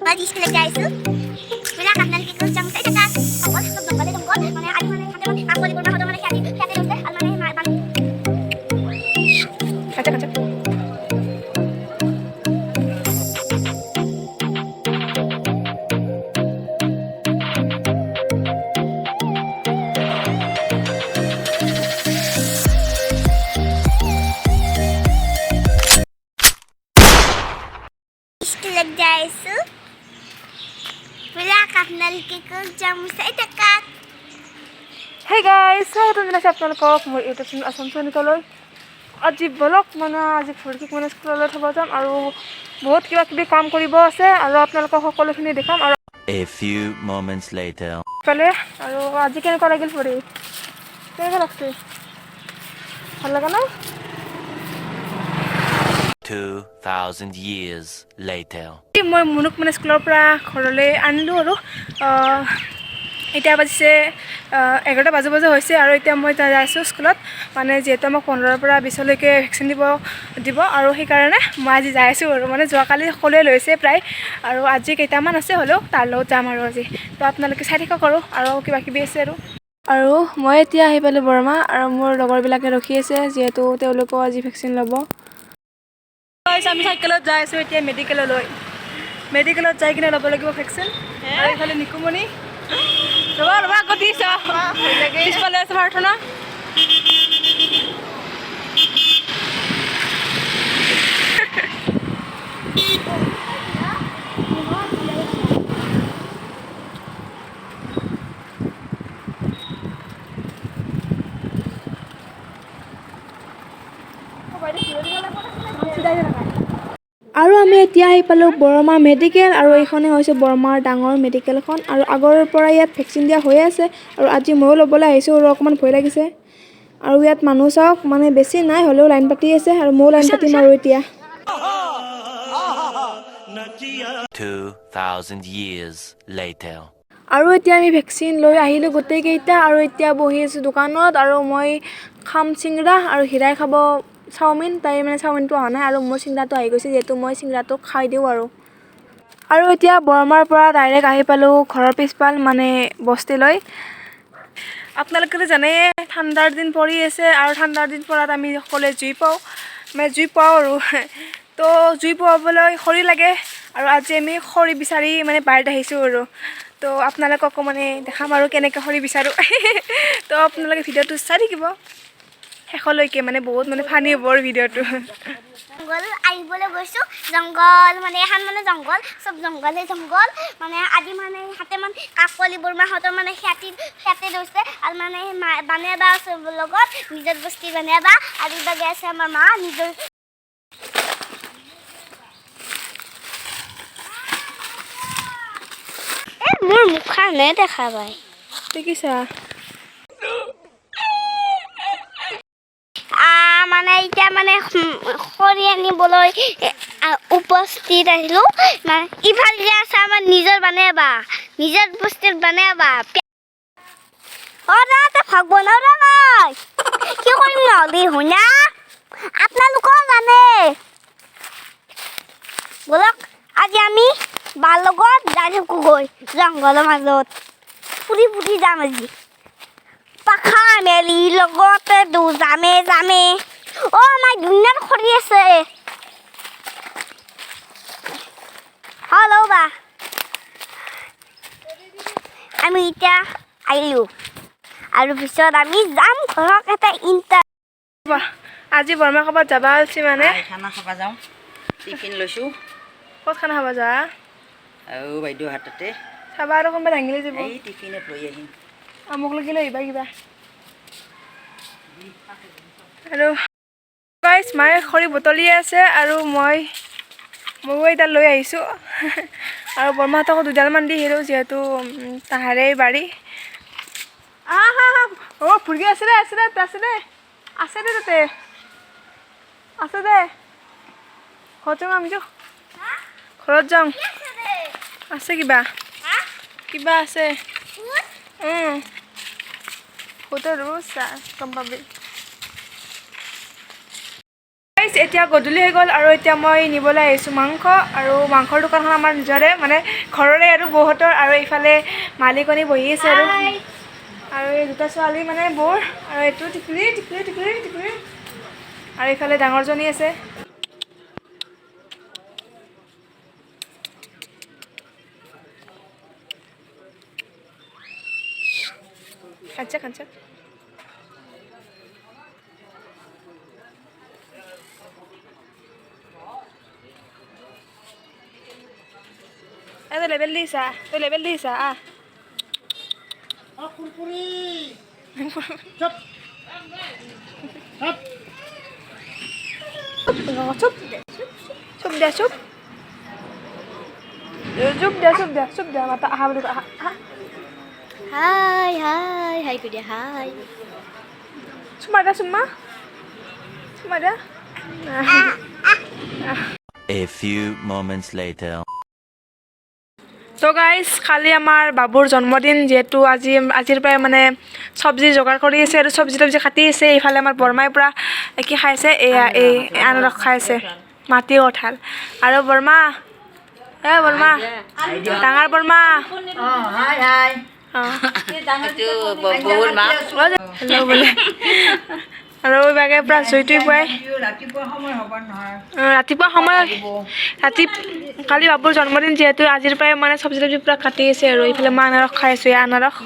Bagi sekolah guys. Wala ka nan kikos jam sa ita. Ako sa janggal janggal. Mane ali mane hate mane ako libur ma hodo mane khati hote al mane ma bani. Kacha kacha. Sekolah guys. Wala ka nan kikos jam sa ita. Hey guys, स्वागत है आपको मोर YouTube channel Assam सैनिकলৈ আজি blog মানে আজি ফৰকিক মানে স্কুললৈ থব যাম আৰু বহুত কিবা কিবি কাম কৰিব আছে আৰু আপোনালোকক সকলোখিনি দেখাম আৰু A few moments later. পলে আৰু আজি কেনেকুৱা লাগিল ফৰি কেনেকুৱা লাগছে ভাল লাগা না 2000 years later. মই মুনুক মানে স্কুলৰ পৰা ঘৰলৈ আনিলো আৰু এতিয়া বাজিছে 11টা বাজে হৈছে আৰু এতিয়া মই যাই আছোঁ স্কুলত মানে যেহেতু আমাক 15ৰ পৰা 20লৈকে ভেকচিন দিব আৰু সেইকাৰণে মই আজি যাই আছোঁ আৰু মানে যোৱাকালি সকলোৱে লৈছে প্ৰায় আৰু আজি কেইটামান আছে হ'লেও তাৰ লগত যাম আৰু আজি তো আপোনালোকে চাই থাকক আৰু কিবা কিবি আছে আৰু মই এতিয়া আহি পালোঁ বৰমা আৰু মোৰ লগৰবিলাকে ৰখি আছে যিহেতু তেওঁলোকেও আজি ভেকচিন ল'ব আমি চাইকেলত যাই আছোঁ এতিয়া মেডিকেলত যাই কিনে ল'ব লাগিব ভেকচিন আৰু এইফালে নিকুমণি ৰবা গতি পিছফালে আছে প্ৰাৰ্থনা আৰু আমি এতিয়া আহি পালোঁ বৰমা মেডিকেল আৰু এইখনে হৈছে বৰমাৰ ডাঙৰ মেডিকেলখন আৰু আগৰ পৰা ইয়াত ভেকচিন দিয়া হৈ আছে আৰু আজি ময়ো ল'বলৈ আহিছোঁ আৰু অকণমান ভয় লাগিছে আৰু ইয়াত মানুহ চাওক মানে বেছি নাই হ'লেও লাইন পাতি আছে আৰু ময়ো লাইন পাতিম আৰু এতিয়া 2000 years later. আৰু এতিয়া আমি ভেকচিন লৈ আহিলোঁ গোটেইকেইটা আৰু এতিয়া বহি আছোঁ দোকানত আৰু মই খাম চিংৰা আৰু হীৰাই খাব চাওমিন তাই মানে চাওমিনটো অহা নাই আৰু মোৰ চিংৰাটো আহি গৈছে যিহেতু মই চিংৰাটো খাই দিওঁ আৰু এতিয়া বৰমাৰ পৰা ডাইৰেক্ট আহি পালোঁ ঘৰৰ পিছফাল মানে বস্তিলৈ আপোনালোকে জানে ঠাণ্ডাৰ দিন পৰি আছে আৰু ঠাণ্ডাৰ দিন পৰাত আমি সকলোৱে জুই পাওঁ আৰু তো জুই পোৱাবলৈ খৰি লাগে আৰু আজি আমি খৰি বিচাৰি মানে বাৰীত আহিছোঁ আৰু তো আপোনালোককো মানে দেখাম আৰু কেনেকৈ খৰি বিচাৰোঁ তো আপোনালোকে ভিডিঅ'টো চাই থাকিব শেষলৈকে মানে বহুত মানে ফানি হ'ব ভিডিঅ'টো জঙ্গল আইবলৈ গৈছো জঙ্গল মানে এখন মানে জঙ্গল সব জঙ্গলে জঙ্গল মানে আদি মানে হাতে মান কাকলি বৰমা হতৰ মানে খেতি লৈছে আৰু মানে বানেবা আছে লগত নিজৰ বস্তি বানেবা আৰু বাগে আছে আমাৰ মা নিজৰ মোৰ মুখখানে দেখা পাই দেখিছা মানে এতিয়া মানে খৰি আনিবলৈ উপস্থিত আহিলোঁ মানে ইফালে আছে আমাৰ নিজৰ বানেবা নিজৰ বস্তিত বানেবা ভাগ বনাও নাই কি কৰিম নহ'লে শুনা আপোনালোকেও জানে বলক আজি আমি বাৰ লগত যাই থাকোঁগৈ জংঘলৰ মাজত ফুৰি যাম আজি পাখা মেলি লগতে যামে আমাৰ ধুনীয়া খৰি আছে হেল্ল' বা আমি এতিয়া আহিলোঁ আৰু পিছত আমি যাম ঘৰক এটা আজি বৰমা ক'ৰবাত যাবা আছে মানে খানা খাব যাওঁ টিফিন লৈছোঁ ক'ত খানা খাব যা আৰু বাইদেউ হাততে চাবা আৰু কোনোবা দাঙিলে যাব এই টিফিনত লৈ আহিম আমুক লাগি লৈ আহিবা কিবা আৰু গাইছ মায়ে খৰি বুটলি আছে আৰু ময়ো এতিয়া লৈ আহিছোঁ আৰু বৰমাহঁতকো দুডালমান দি আহিলোঁ যিহেতু তাহাৰে বাৰী ফুৰ্গি আছে দে তাতে আছে দে ঘৰত যাওঁ আমি ঘৰত যাওঁ আছে কিবা আছে হোটেল গম পাবি গাইজ এতিয়া গধূলি হৈ গ'ল আৰু এতিয়া মই নিবলৈ আহিছোঁ মাংস আৰু মাংসৰ দোকানখন আমাৰ নিজৰে মানে ঘৰৰে আৰু বৌহঁতৰ আৰু এইফালে মালিকনী বহি আছে আৰু এই দুটা ছোৱালী মানে বৌৰ আৰু এইটো টিকলি আৰু এইফালে ডাঙৰজনী আছে খাঞ্চা tao level đi sa chụp dia mata ha boleh ha Hai ku dia hai. Semua dah A few moments later. তো গাইজ কালি আমাৰ বাবুৰ জন্মদিন যিহেতু আজিৰ পৰাই মানে চব্জি যোগাৰ কৰি আছে আৰু চব্জি কাটি আছে এইফালে আমাৰ বৰমাই পৰা কি খাইছে এয়া এই আনাৰস খাইছে মাটি কঁঠাল আৰু বৰমা ডাঙৰ বৰমা হেল্ল' বোলে আৰু এইভাগে প্ৰায় জুইটোৱে পুৱাই ৰাতিপুৱা সময় কালি বাবুৰ জন্মদিন যিহেতু আজিৰ পৰাই মানে চব্জি পুৰা কাটি আছে আৰু এইফালে মই আনাৰস খাই আছোঁ আনাৰস